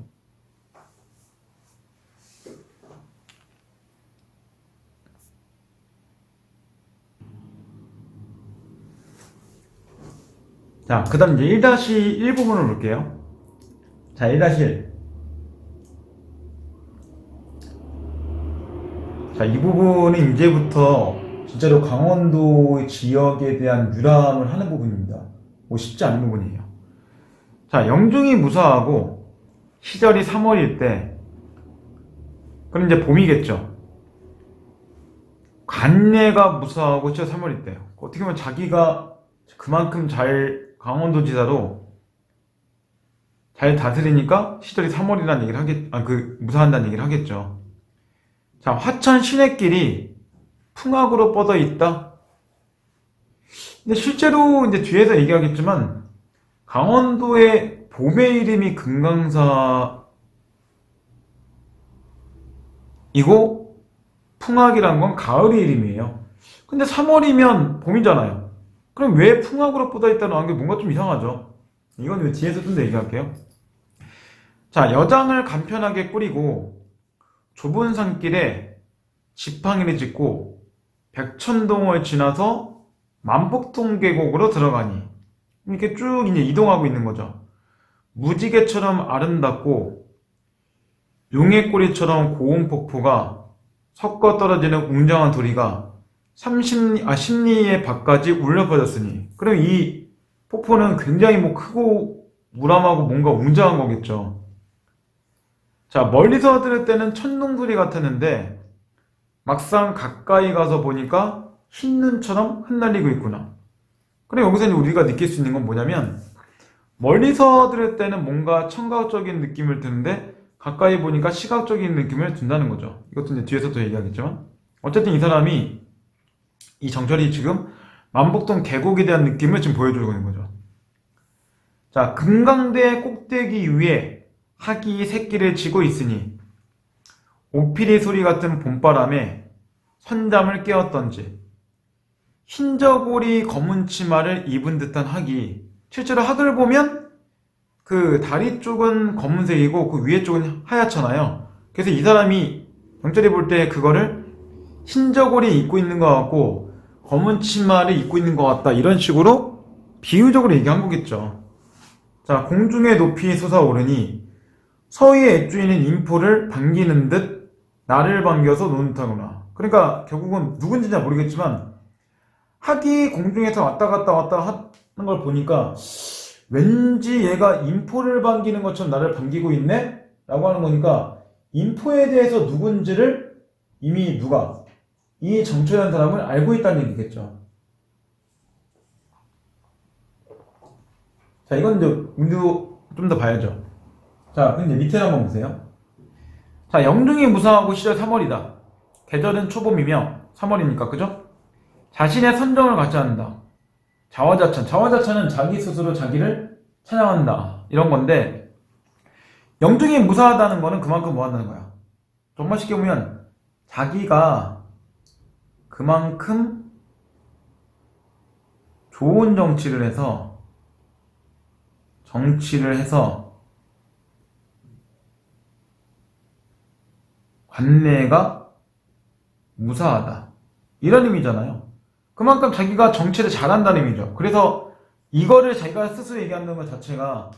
자, 그 다음 이제 1-1 부분을 볼게요. 자, 1-1. 자, 이 부분은 이제부터 진짜로 강원도 지역에 대한 유람을 하는 부분입니다. 뭐 쉽지 않은 부분이에요. 자, 영중이 무사하고 시절이 3월일 때, 그럼 이제 봄이겠죠. 간예가 무사하고 시절 3월일 때, 어떻게 보면 자기가 그만큼 강원도 지사로 잘 다스리니까 시절이 3월이라는 얘기를 무사한다는 얘기를 하겠죠. 자, 화천 시냇길이 풍악으로 뻗어 있다. 근데 실제로 이제 뒤에서 얘기하겠지만 강원도의 봄의 이름이 금강사이고 풍악이란 건 가을의 이름이에요. 근데 3월이면 봄이잖아요. 그럼 왜 풍악으로 뻗어 있다는 게 뭔가 좀 이상하죠. 이건 왜 뒤에서 좀 더 얘기할게요. 자, 여장을 간편하게 꾸리고 좁은 산길에 지팡이를 짚고 백천동을 지나서 만복동 계곡으로 들어가니 이렇게 쭉 이제 이동하고 있는 거죠. 무지개처럼 아름답고 용의 꼬리처럼 고운 폭포가 섞어 떨어지는 웅장한 도리가 십리의 밖까지 울려 퍼졌으니. 그럼 이 폭포는 굉장히 뭐 크고 무람하고 뭔가 웅장한 거겠죠. 자, 멀리서 들을 때는 천둥소리 같았는데 막상 가까이 가서 보니까 흰 눈처럼 흩날리고 있구나. 그럼 여기서 이제 우리가 느낄 수 있는 건 뭐냐면, 멀리서 들을 때는 뭔가 청각적인 느낌을 드는데 가까이 보니까 시각적인 느낌을 든다는 거죠. 이것도 이제 뒤에서 또 얘기하겠지만, 어쨌든 이 사람이, 이 정철이 지금 만복동 계곡에 대한 느낌을 지금 보여주고 있는 거죠. 자, 금강대 꼭대기 위에 학이 새끼를 지고 있으니 오피리 소리 같은 봄바람에 선잠을 깨웠던지, 흰저고리 검은 치마를 입은 듯한 학이, 실제로 학을 보면 그 다리 쪽은 검은색이고 그 위에 쪽은 하얗잖아요. 그래서 이 사람이 경찰이 볼 때 그거를 흰저고리 입고 있는 것 같고 검은 치마를 입고 있는 것 같다, 이런 식으로 비유적으로 얘기한 거겠죠. 자, 공중에 높이 솟아오르니 서희의 애주인은 인포를 반기는 듯 나를 반겨서 노는 듯하구나. 그러니까 결국은 누군지는 모르겠지만 학이 공중에서 왔다 갔다 하는 걸 보니까 왠지 얘가 인포를 반기는 것처럼 나를 반기고 있네? 라고 하는 거니까 인포에 대해서 누군지를 이미 누가? 이 정철이라는 사람을 알고 있다는 얘기겠죠. 자, 이건 이제 우리도 좀 더 봐야죠. 자, 근데 밑에 한번 보세요. 자, 영중이 무사하고 시절 3월이다. 계절은 초봄이며 3월이니까, 그죠? 자신의 선정을 갖지 않는다. 자화자찬. 자화자찬은 자기 스스로 자기를 찬양한다, 이런 건데, 영중이 무사하다는 거는 그만큼 뭐 한다는 거야. 정말 쉽게 보면 자기가 그만큼 좋은 정치를 해서 관내가 무사하다, 이런 의미잖아요. 그만큼 자기가 정치를 잘한다는 의미죠. 그래서 이거를 자기가 스스로 얘기하는 것 자체가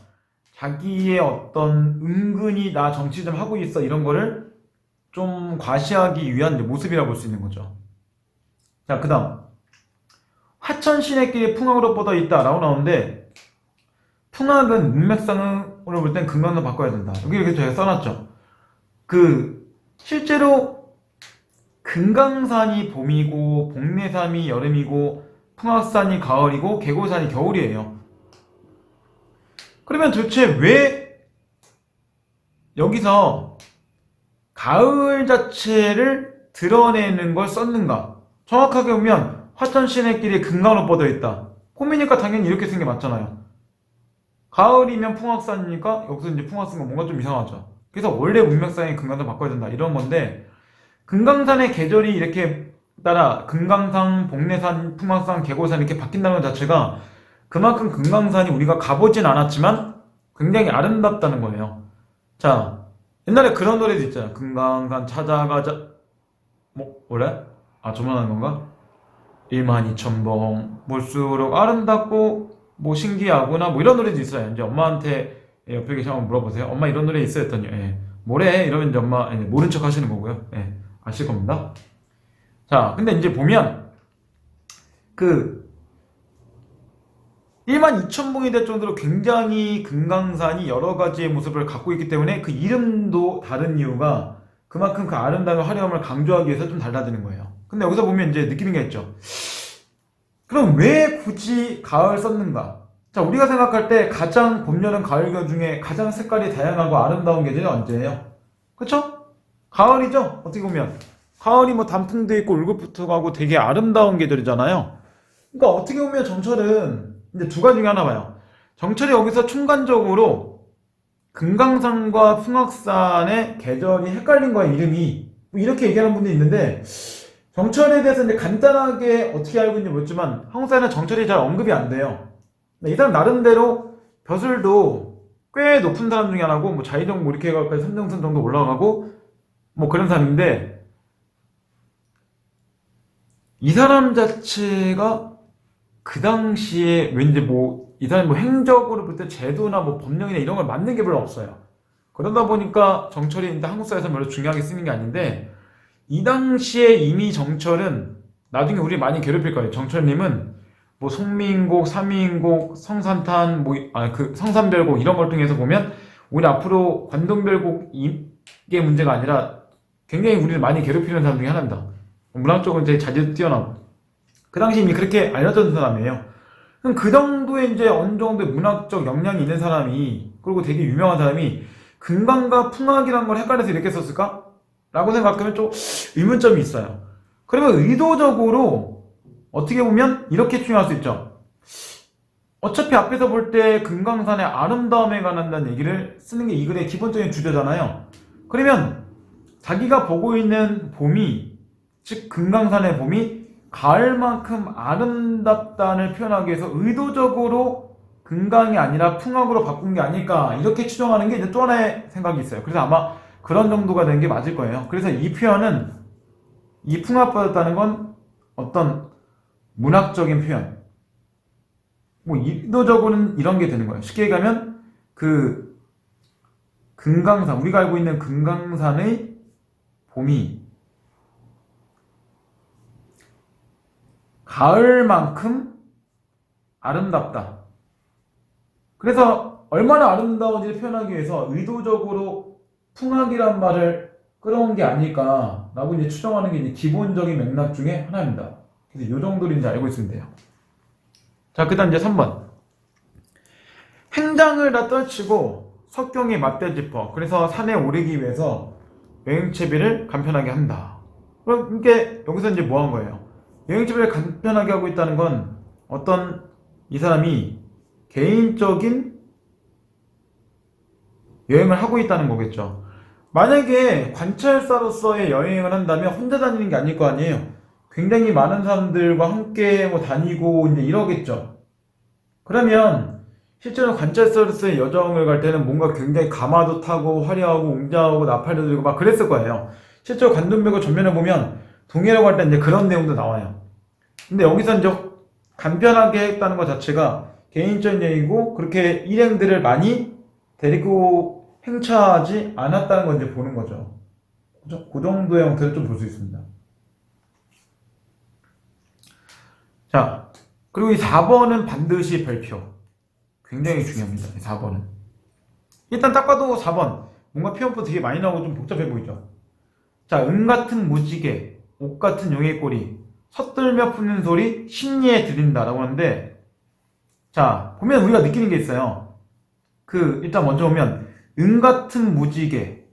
자기의 어떤 은근히 나 정치 좀 하고 있어, 이런 거를 좀 과시하기 위한 모습이라고 볼 수 있는 거죠. 자, 그 다음 화천 시내길이 풍악으로 뻗어 있다 라고 나오는데, 풍악은 문맥상으로 볼 땐 금강으로 바꿔야 된다. 여기 이렇게 제가 써놨죠. 실제로 금강산이 봄이고 복례산이 여름이고 풍악산이 가을이고 계곡산이 겨울이에요. 그러면 도대체 왜 여기서 가을 자체를 드러내는 걸 썼는가? 정확하게 보면 화천 시내길이 금강으로 뻗어 있다. 봄이니까 당연히 이렇게 쓴 게 맞잖아요. 가을이면 풍악산이니까 여기서 이제 풍악산과 뭔가 좀 이상하죠. 그래서 원래 문맥상에 금강산 바꿔야 된다, 이런 건데, 금강산의 계절이 이렇게 따라 금강산, 복례산, 풍악산, 계곡산 이렇게 바뀐다는 것 자체가 그만큼 금강산이 우리가 가보진 않았지만 굉장히 아름답다는 거예요. 자, 옛날에 그런 노래도 있잖아요. 금강산 찾아가자, 원래? 저만 하는 건가? 12,000봉 볼수록 아름답고 신기하구나, 이런 노래도 있어요. 이제 엄마한테 옆에 계시 한번 물어보세요. 엄마 이런 노래 있어요? 했더니 뭐래? 이러면 이제 엄마 모른 척 하시는 거고요. 아실 겁니다. 자, 근데 이제 보면 12,000봉이 될 정도로 굉장히 금강산이 여러 가지의 모습을 갖고 있기 때문에 그 이름도 다른 이유가 그만큼 그 아름다움의 화려함을 강조하기 위해서 좀 달라지는 거예요. 근데 여기서 보면 이제 느끼는 게 있죠. 그럼 왜 굳이 가을 썼는가? 자, 우리가 생각할 때 가장 봄, 여름, 가을, 겨울 중에 가장 색깔이 다양하고 아름다운 계절이 언제예요? 그쵸? 가을이죠? 어떻게 보면 가을이 단풍도 있고 울긋불긋 하고 되게 아름다운 계절이잖아요. 그러니까 어떻게 보면 정철은 이제 두 가지 중에 하나 봐요. 정철이 여기서 순간적으로 금강산과 풍악산의 계절이 헷갈린 거야, 이름이. 이렇게 얘기하는 분도 있는데, 정철에 대해서 이제 간단하게 어떻게 알고 있는지 모르지만 한국 사회는 정철이 잘 언급이 안 돼요. 이 사람 나름대로 벼슬도 꽤 높은 사람 중에 하나고, 자의정 이렇게 해가지고 3등선 정도 올라가고 그런 사람인데, 이 사람 자체가 그 당시에 왠지 이 사람이 행적으로 볼 때 제도나 법령이나 이런 걸 맞는 게 별로 없어요. 그러다 보니까 정철이 한국 사회에서 별로 중요하게 쓰는 게 아닌데, 이 당시에 이미 정철은 나중에 우리 많이 괴롭힐 거예요. 정철님은 뭐 송미인곡, 삼미인곡, 성산탄, 성산별곡 이런 걸 통해서 보면 우리 앞으로 관동별곡 이게 문제가 아니라 굉장히 우리를 많이 괴롭히는 사람 중에 하나입니다. 문학적으로 이제 자주 뛰어나고 그 당시 이미 그렇게 알려졌던 사람이에요. 그럼 그 정도의 이제 어느 정도의 문학적 역량이 있는 사람이 그리고 되게 유명한 사람이 금강과 풍악이라는 걸 헷갈려서 이렇게 썼을까? 라고 생각하면 좀 의문점이 있어요. 그러면 의도적으로 어떻게 보면 이렇게 추정할 수 있죠. 어차피 앞에서 볼 때 금강산의 아름다움에 관한 얘기를 쓰는 게 이 글의 기본적인 주제잖아요. 그러면 자기가 보고 있는 봄이, 즉 금강산의 봄이 가을만큼 아름답다를 표현하기 위해서 의도적으로 금강이 아니라 풍악으로 바꾼 게 아닐까 이렇게 추정하는 게 이제 또 하나의 생각이 있어요. 그래서 아마 그런 정도가 되는 게 맞을 거예요. 그래서 이 표현은 이 풍압받았다는 건 어떤 문학적인 표현, 뭐 의도적으로는 이런 게 되는 거예요. 쉽게 얘기하면 그 금강산, 우리가 알고 있는 금강산의 봄이 가을만큼 아름답다. 그래서 얼마나 아름다운지를 표현하기 위해서 의도적으로 풍악이란 말을 끌어온 게 아닐까라고 이제 추정하는 게 이제 기본적인 맥락 중에 하나입니다. 그래서 이 정도로 이제 알고 있으면 돼요. 자, 그 다음 이제 3번. 행장을 다 떨치고 석경이 맞대 짚어. 그래서 산에 오르기 위해서 여행채비를 간편하게 한다. 그럼 이게 여기서 이제 뭐 한 거예요? 여행채비를 간편하게 하고 있다는 건 어떤 이 사람이 개인적인 여행을 하고 있다는 거겠죠. 만약에 관찰사로서의 여행을 한다면 혼자 다니는 게 아닐 거 아니에요. 굉장히 많은 사람들과 함께 뭐 다니고 이제 이러겠죠. 그러면 실제로 관찰사로서의 여정을 갈 때는 뭔가 굉장히 가마도 타고 화려하고 웅장하고 나팔도 들고 막 그랬을 거예요. 실제로 관동백을 전면에 보면 동해라고 할 때 이제 그런 내용도 나와요. 근데 여기서 이제 간편하게 했다는 것 자체가 개인적인 여행이고 그렇게 일행들을 많이 데리고 행차하지 않았다는 걸 이제 보는 거죠. 그 정도의 형태를 좀 볼 수 있습니다. 자, 그리고 이 4번은 반드시 별표. 굉장히 중요합니다. 이 4번은. 일단 딱 봐도 4번. 뭔가 표현도 되게 많이 나오고 좀 복잡해 보이죠. 자, 은 같은 무지개, 옥 같은 용의 꼬리, 섰들며 푸는 소리, 심리에 들린다 라고 하는데, 자, 보면 우리가 느끼는 게 있어요. 일단 먼저 보면, 은 같은 무지개,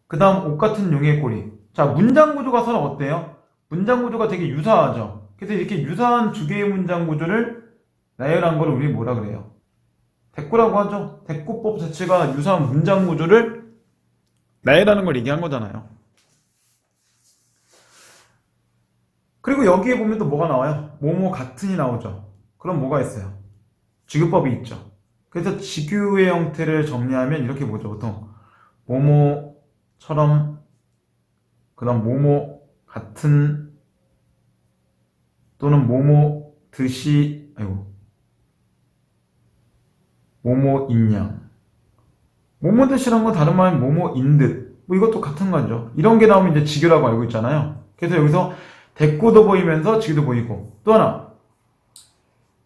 그 다음 옥 같은 용의 꼬리. 자, 문장 구조가 서로 어때요? 문장 구조가 되게 유사하죠. 그래서 이렇게 유사한 두 개의 문장 구조를 나열한 걸 우리 뭐라 그래요? 대꾸라고 하죠. 대꾸법 자체가 유사한 문장 구조를 나열하는 걸 얘기한 거잖아요. 그리고 여기에 보면 또 뭐가 나와요? 뭐뭐 같은이 나오죠. 그럼 뭐가 있어요? 지규법이 있죠. 그래서 지규의 형태를 정리하면 이렇게 보죠. 보통 뭐뭐처럼, 그 다음 뭐뭐 같은, 또는 뭐뭐 듯이, 뭐뭐인 양. 뭐뭐 듯이란 건 다른 말은 뭐뭐인 듯. 뭐 이것도 같은 거죠. 이런 게 나오면 이제 지규라고 알고 있잖아요. 그래서 여기서 대꾸도 보이면서 지규도 보이고. 또 하나.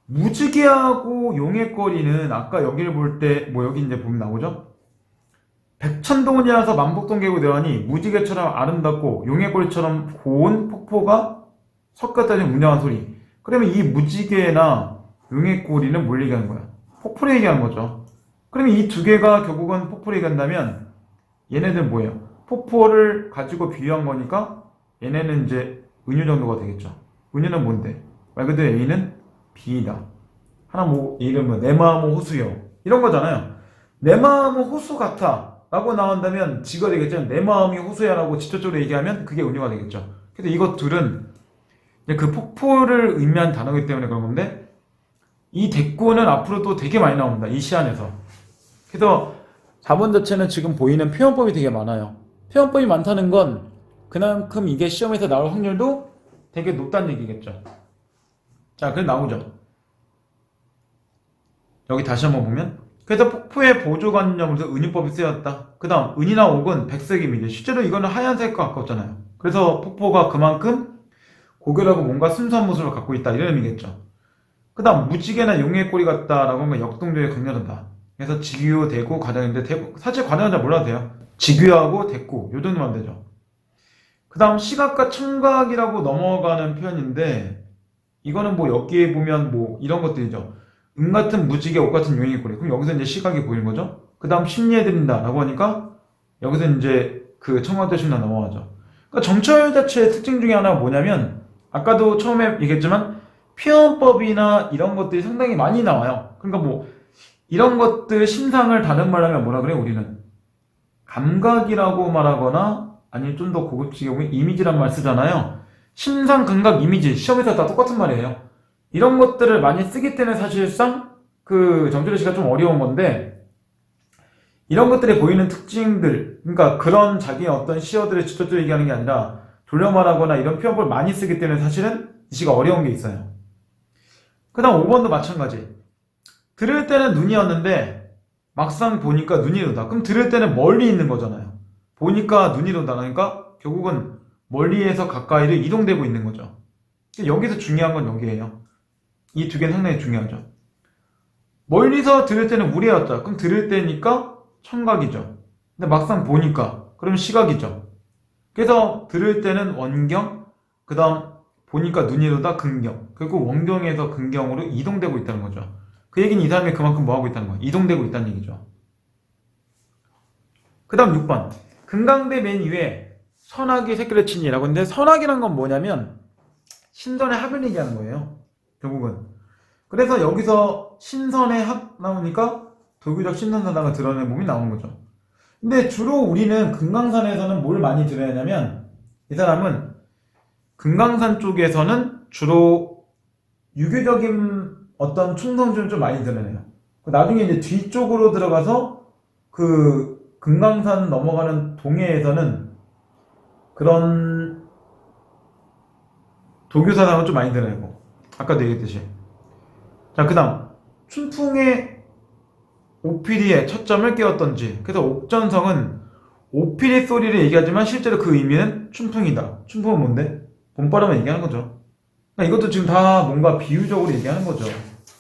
무지개하고 용의거리는 아까 여기를 볼 때, 뭐 여기 이제 보면 나오죠? 백천동이라서 만복동계곡 내려가니 무지개처럼 아름답고 용의거리처럼 고운 폭포가 섞였다는 웅장한 소리. 그러면 이 무지개나 용의꼬리는 뭘 얘기하는 거야? 폭포를 얘기하는 거죠. 그러면 이 두 개가 결국은 폭포를 얘기한다면 얘네들 뭐예요? 폭포를 가지고 비유한 거니까 얘네는 이제 은유 정도가 되겠죠. 은유는 뭔데? 말 그대로 A는 B이다. 하나 뭐 A를 뭐 내 마음은 호수요. 이런 거잖아요. 내 마음은 호수 같아 라고 나온다면 지가 되겠죠. 내 마음이 호수야 라고 직접적으로 얘기하면 그게 은유가 되겠죠. 그래서 이것 둘은 그 폭포를 의미한 단어이기 때문에 그런 건데 이 대꾸는 앞으로도 되게 많이 나옵니다. 이 시안에서. 그래서 4번 자체는 지금 보이는 표현법이 되게 많아요. 표현법이 많다는 건 그만큼 이게 시험에서 나올 확률도 되게 높다는 얘기겠죠. 자, 그래 나오죠. 여기 다시 한번 보면 그래서 폭포의 보조관념으로서 은유법이 쓰였다. 그 다음 은이나 옥은 백색입니다. 실제로 이거는 하얀색과 가깝잖아요. 그래서 폭포가 그만큼 고결하고 뭔가 순수한 모습을 갖고 있다 이런 의미겠죠. 그 다음 무지개나 용의 꼬리 같다라고 하면 역동적에 강렬하다. 그래서 직유, 대구, 과장인데 사실 과장은 잘 몰라도 돼요. 직유하고 대구 요 정도만 되죠. 그 다음 시각과 청각이라고 넘어가는 표현인데 이거는 뭐 여기에 보면 뭐 이런 것들이죠. 같은 무지개, 옷 같은 용의 꼬리. 그럼 여기서 이제 시각이 보이는 거죠. 그 다음 심리해드린다 라고 하니까 여기서 이제 그 청각도 심리 넘어가죠. 그러니까 정처 자체의 특징 중에 하나가 뭐냐면 아까도 처음에 얘기했지만 표현법이나 이런 것들이 상당히 많이 나와요. 그러니까 뭐 이런 것들 심상을 다른 말로 하면 뭐라 그래 우리는 감각이라고 말하거나 아니면 좀 더 고급지게 보면 이미지란 말 쓰잖아요. 심상, 감각, 이미지 시험에서 다 똑같은 말이에요. 이런 것들을 많이 쓰기 때문에 사실상 그 정조리씨가 좀 어려운 건데 이런 것들이 보이는 특징들 그러니까 그런 자기의 어떤 시어들을 직접적으로 얘기하는 게 아니라 돌려 말하거나 이런 표현법을 많이 쓰기 때문에 사실은 이 시가 어려운 게 있어요. 그 다음 5번도 마찬가지. 들을 때는 눈이었는데 막상 보니까 눈이 오다. 그럼 들을 때는 멀리 있는 거잖아요. 보니까 눈이 온다. 그러니까 결국은 멀리에서 가까이로 이동되고 있는 거죠. 여기서 중요한 건 여기에요. 이 두 개는 상당히 중요하죠. 멀리서 들을 때는 우레였다. 그럼 들을 때니까 청각이죠. 근데 막상 보니까 그러면 시각이죠. 그래서 들을 때는 원경, 그 다음 보니까 눈이 오다 근경. 그리고 원경에서 근경으로 이동되고 있다는 거죠. 그 얘기는 이 사람이 그만큼 뭐하고 있다는 거예요? 이동되고 있다는 얘기죠. 그 다음 6번. 금강대 맨 위에 선악이 새끼를 치니라고 했는데 선악이란 건 뭐냐면 신선의 합을 얘기하는 거예요. 결국은. 그래서 여기서 신선의 합 나오니까 도교적 신선사당을 드러내는 몸이 나오는 거죠. 근데 주로 우리는 금강산에서는 뭘 많이 드러내냐면 이 사람은 금강산 쪽에서는 주로 유교적인 어떤 충성심을 좀 많이 드러내요. 나중에 이제 뒤쪽으로 들어가서 그 금강산 넘어가는 동해에서는 그런 도교사상을 좀 많이 드러내고 아까도 얘기했듯이. 자, 그 다음 춘풍의 오피리의 첫점을 깨웠던지. 그래서 옥전성은 오피리 소리를 얘기하지만 실제로 그 의미는 춘풍이다. 춘풍은 뭔데? 봄바람을 얘기하는 거죠. 그러니까 이것도 지금 다 뭔가 비유적으로 얘기하는 거죠.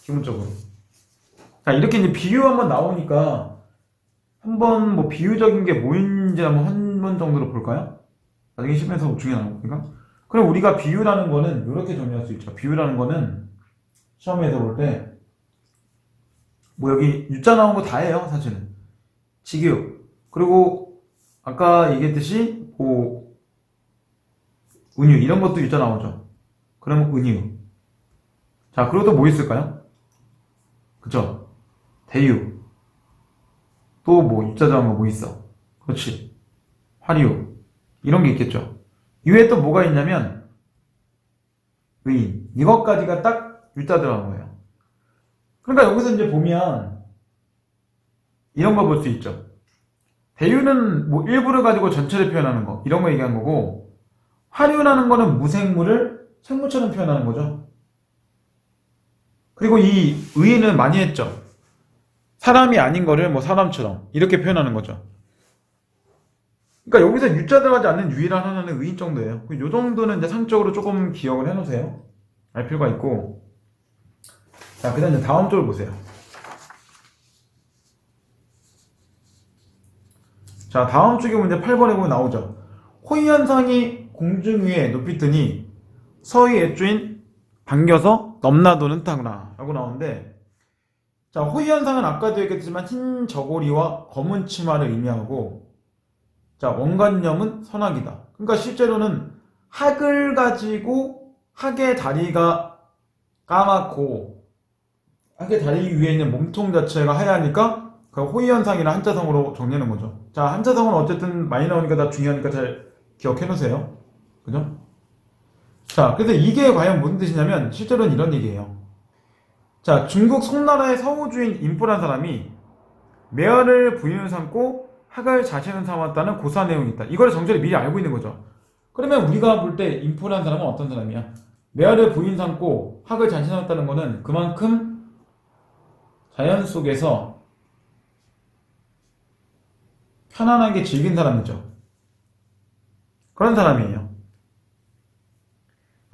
기본적으로. 자, 이렇게 이제 비유 한번 나오니까 한번 뭐 비유적인 게 뭐인지 한번 한 번 정도로 볼까요? 나중에 시험에서 중요한 거니까. 그럼 우리가 비유라는 거는 이렇게 정리할 수 있죠. 비유라는 거는 시험에서 볼 때 뭐 여기 유자 나온 거 다예요, 사실은. 직유. 그리고 아까 얘기했듯이 뭐 은유 이런 것도 유자 나오죠. 그러면 은유. 자, 그리고 또 뭐 있을까요? 그죠? 대유. 또 뭐 유자 들어간 거 뭐 있어? 그렇지. 화류. 이런 게 있겠죠. 이외에 또 뭐가 있냐면 의인. 이것까지가 딱 유자 들어간 거예요. 그러니까 여기서 이제 보면 이런 거 볼 수 있죠. 대유는 뭐 일부를 가지고 전체를 표현하는 거 이런 거 얘기한 거고 화류라는 거는 무생물을 생물처럼 표현하는 거죠. 그리고 이 의인은 많이 했죠. 사람이 아닌 거를 뭐 사람처럼 이렇게 표현하는 거죠. 그러니까 여기서 유자 들어가지 않는 유일한 하나는 의인 정도예요. 이 정도는 이제 상적으로 조금 기억을 해놓으세요. 알 필요가 있고. 자, 그 다음 이제 다음 쪽을 보세요. 자, 다음 쪽에 문제 8번에 보면 나오죠. 호위현상이 공중 위에 높이 뜨니 서희 애주인 반겨서 넘나도는 타구나 라고 나오는데, 자, 호위현상은 아까도 얘기했지만 흰 저고리와 검은 치마를 의미하고, 자, 원관념은 선악이다. 그러니까 실제로는 학을 가지고 학의 다리가 까맣고 학의 다리 위에 있는 몸통 자체가 하얘니까 그 호위현상이나 한자성으로 정리하는 거죠. 자, 한자성은 어쨌든 많이 나오니까 다 중요하니까 잘 기억해 놓으세요. 그죠? 자, 그래서 이게 과연 무슨 뜻이냐면 실제로는 이런 얘기예요. 자, 중국 송나라의 서우주인 인포란 사람이 매화를 부인을 삼고 학을 자신을 삼았다는 고사 내용이 있다. 이거를 정절히 미리 알고 있는 거죠. 그러면 우리가 볼 때 인포란 사람은 어떤 사람이야? 매화를 부인 삼고 학을 자신 삼았다는 거는 그만큼 자연 속에서 편안하게 즐긴 사람이죠. 그런 사람이에요.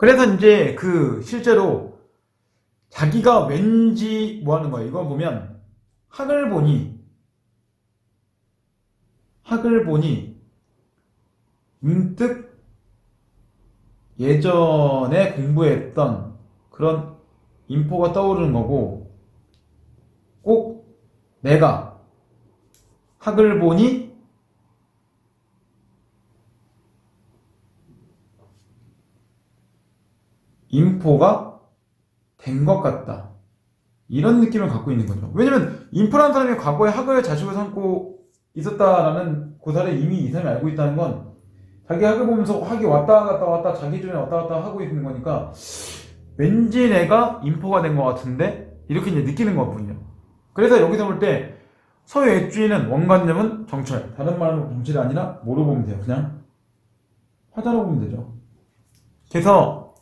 그래서 이제 그 실제로 자기가 왠지 뭐 하는 거야. 이거 보면 학을 보니 문득 예전에 공부했던 그런 인포가 떠오르는 거고, 꼭 내가 학을 보니 인포가 된 것 같다. 이런 느낌을 갖고 있는 거죠. 왜냐면 인포라는 사람이 과거에 학을 자식으로 삼고 있었다라는 고사를 이미 이 사람이 알고 있다는 건 자기 학을 보면서 학이 왔다 갔다 왔다 자기 주변에 왔다 갔다 하고 있는 거니까 왠지 내가 인포가 된 것 같은데 이렇게 이제 느끼는 거거든요. 그래서 여기서 볼 때 서예주의는 원관념은 정철, 다른 말로 정철이 아니라 뭐로 보면 돼요? 그냥 화자로 보면 되죠. 그래서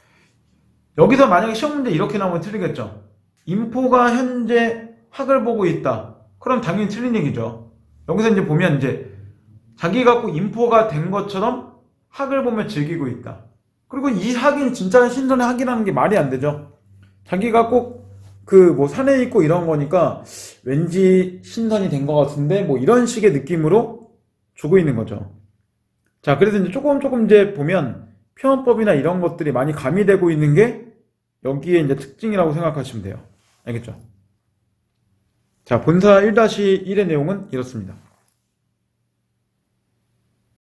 여기서 만약에 시험 문제 이렇게 나오면 틀리겠죠. 인포가 현재 학을 보고 있다. 그럼 당연히 틀린 얘기죠. 여기서 이제 보면 이제 자기가 꼭 인포가 된 것처럼 학을 보며 즐기고 있다. 그리고 이 학인 진짜 신선의 학이라는 게 말이 안 되죠. 자기가 꼭 그 뭐 산에 있고 이런 거니까 왠지 신선이 된 것 같은데 뭐 이런 식의 느낌으로 주고 있는 거죠. 자, 그래서 이제 조금 이제 보면 표현법이나 이런 것들이 많이 가미되고 있는 게 여기에 이제 특징이라고 생각하시면 돼요. 알겠죠? 자, 본사 1-1의 내용은 이렇습니다.